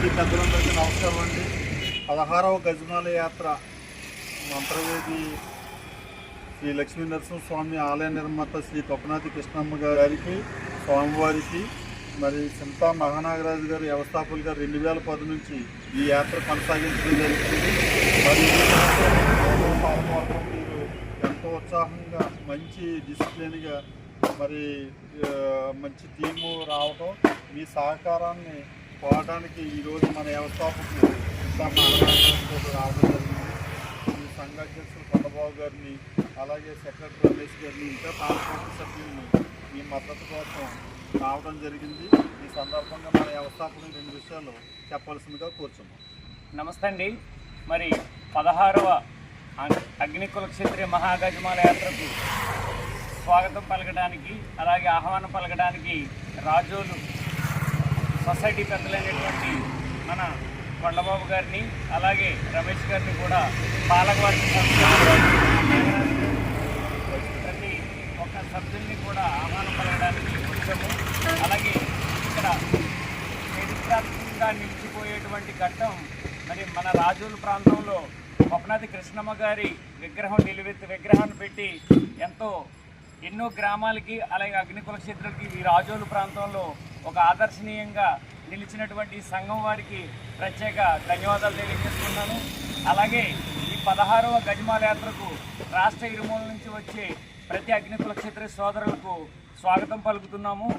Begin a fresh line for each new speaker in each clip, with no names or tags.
వేది పెద్దలందరికీ నమస్కారం అండి. 16వ గజమాల యాత్ర మంత్రవేది శ్రీ లక్ష్మీ నరసింహస్వామి ఆలయ నిర్మాత శ్రీ కొప్పనాతి కృష్ణమ్మ గారికి, స్వామివారికి, మరి సింతా మహానాగరాజు గారు వ్యవస్థాపకులు గారు 2010 నుంచి ఈ యాత్ర కొనసాగించడం జరుగుతుంది. మరి మీరు ఎంతో ఉత్సాహంగా మంచి డిసిప్లిన్గా మరి మంచి టీము రావటం, మీ సహకారాన్ని పోవడానికి ఈరోజు మన వ్యవస్థాపకులు సింతా మహానాగరాజు గారు రావడం జరిగింది. ఈ సంఘ అధ్యక్షులు కొండబాబు గారిని, అలాగే సెక్రటరీ రమేష్ గారిని, ఇంకా పాలకవర్గ సభ్యుల్ని ఈ మద్దతు కోసం రావడం జరిగింది. ఈ సందర్భంగా మన వ్యవస్థాపకులు 2 విషయాలు చెప్పాల్సిందిగా కోరుచున్నాం.
నమస్తే అండి. మరి 16వ అగ్నికుల క్షేత్రీయ మహాగజమాల యాత్రకు స్వాగతం పలకడానికి, అలాగే ఆహ్వానం పలకడానికి రాజోలు సొసైటీ పెద్దలైనటువంటి మన కొండబాబు గారిని, అలాగే రమేష్ గారిని కూడా పాలకవర్గ ప్రతి ఒక్క సభ్యుల్ని కూడా ఆహ్వానం పలకడానికి వచ్చాము. అలాగే ఇక్కడ చరిత్రాత్మకంగా నిలిచిపోయేటువంటి ఘట్టం మరి మన రాజోలు ప్రాంతంలో కొప్పనాతి కృష్ణమ్మ గారి విగ్రహాన్ని పెట్టి ఎన్నో గ్రామాలకి, అలాగే అగ్నికుల క్షేత్రాలకి ఈ రాజోలు ప్రాంతంలో ఒక ఆదర్శనీయంగా నిలిచినటువంటి సంఘం వారికి ప్రత్యేక ధన్యవాదాలు తెలియజేస్తున్నాను. అలాగే ఈ 16వ గజమాల యాత్రకు రాష్ట్ర ఇరుమూల నుంచి వచ్చే ప్రతి అగ్నికుల క్షేత్ర సోదరులకు స్వాగతం పలుకుతున్నాము.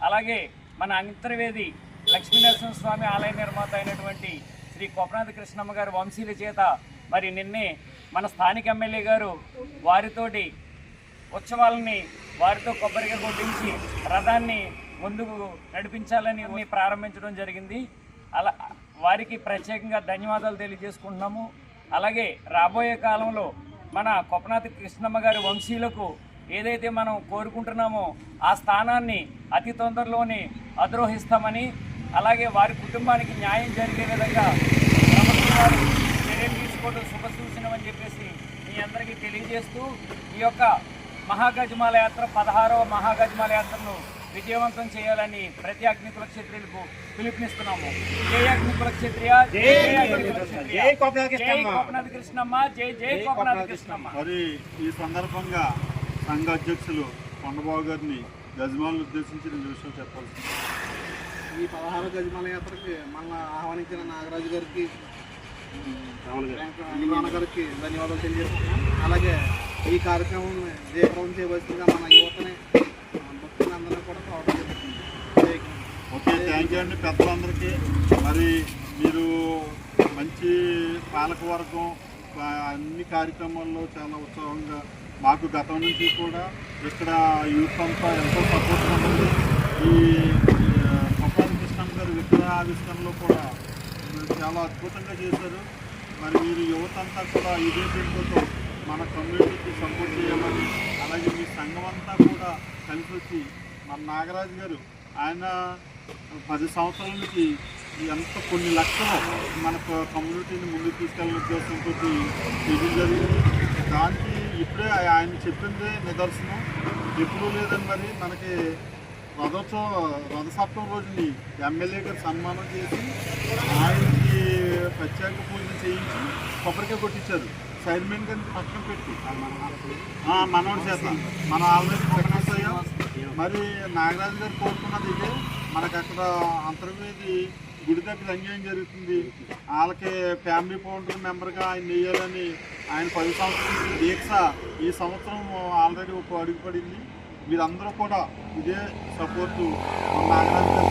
అలాగే మన అంతర్వేది లక్ష్మీనరసింహస్వామి ఆలయ నిర్మాత అయినటువంటి శ్రీ కొప్పనాతి కృష్ణమ్మ గారి వంశీల చేత మరి నిన్నే మన స్థానిక ఎమ్మెల్యే గారు వారితోటి ఉత్సవాలని వారితో కొబ్బరిగా కొట్టించి రథాన్ని ముందుకు నడిపించాలని ప్రారంభించడం జరిగింది. వారికి ప్రత్యేకంగా ధన్యవాదాలు తెలియజేసుకుంటున్నాము. అలాగే రాబోయే కాలంలో మన కొప్పనాతి కృష్ణమ్మ గారి వంశీయులకు ఏదైతే మనం కోరుకుంటున్నామో ఆ స్థానాన్ని అతి తొందరలోనే అధిరోహిస్తామని, అలాగే వారి కుటుంబానికి న్యాయం జరిగే విధంగా ప్రభుత్వం వారు చర్యలు తీసుకోవడం శుభసూచనమని చెప్పేసి మీ అందరికీ తెలియజేస్తూ ఈ యొక్క మహాగజమాల యాత్ర 16వ మహాగజమాల యాత్రను విజయవంతం చేయాలని ప్రతి అగ్నికుల క్షేత్రులకు పిలుపునిస్తున్నాము. జై అగ్నికుల క్షేత్రియ, జై కొప్పనాతి కృష్ణమ్మ, జై జై కొప్పనాతి కృష్ణమ్మ.
మరి ఈ సందర్భంగా సంఘ అధ్యక్షులు కొండబాబు గారిని గజమాలను ఉద్దేశించి 2 విషయాలు చెప్పాల్సింది.
ఈ 16వ గజమాల యాత్రకి మన ఆహ్వానించిన నాగరాజు గారికి, రామణ గారికి ధన్యవాదాలు తెలియజేస్తున్నాం. అలాగే ఈ కార్యక్రమం జయప్రదం చేయవలసిందిగా మన యువతని భక్తులందరినీ కూడా రావడం జరుగుతుంది.
ఓకే, థ్యాంక్ యూ అండి పెద్దలందరికీ. మరి మీరు మంచి పాలకవర్గం అన్ని కార్యక్రమాల్లో చాలా ఉత్సాహంగా, మాకు గతం నుంచి కూడా ఇక్కడ యూత్ అంతా ఎంతో సపోర్ట్ ఉంటుంది. ఈ కొప్పనాతి కృష్ణమ్మ గారి విగ్రహ ఆవిష్కరణలో కూడా చాలా అద్భుతంగా చేశారు. మరి మీరు యువత అంతా కూడా ఇదే పేరుతో మన కమ్యూనిటీకి సపోర్ట్ చేయాలని, అలాగే మీ సంఘం అంతా కూడా కలిసి వచ్చి మన నాగరాజు గారు ఆయన 10 సంవత్సరాల నుంచి కొన్ని లక్షలు మన కమ్యూనిటీని ముందుకు తీసుకెళ్ళిన ఉద్దేశంతో ఇది జరిగింది. దానికి ఇప్పుడే ఆయన చెప్పిందే నిదర్శనం. ఎప్పుడూ లేదని మరి మనకి రథసప్తమి రోజుని ఎమ్మెల్యే గారు సన్మానం చేసి ఆయనకి ప్రత్యేక పూజలు చేయించి కొబ్బరికాయ కొట్టించారు. చైర్మన్ గారిని పక్కన పెట్టి మనోడి చేత మనం ఆల్రెడీ సక్సెస్ అయ్యాం. మరి నాగరాజు గారు కోరుకున్నది ఇదే. మనకు అక్కడ అంతర్వేది గుడి దగ్గర అన్యాయం జరుగుతుంది, వాళ్ళకి ఫ్యామిలీ ఫౌండర్ మెంబర్గా ఆయన వేయాలని ఆయన 10 సంవత్సరాల దీక్ష ఈ సంవత్సరం ఆల్రెడీ ఒక అడుగు పడింది. మీరందరూ కూడా ఇదే సపోర్టు నాగరాజు గారు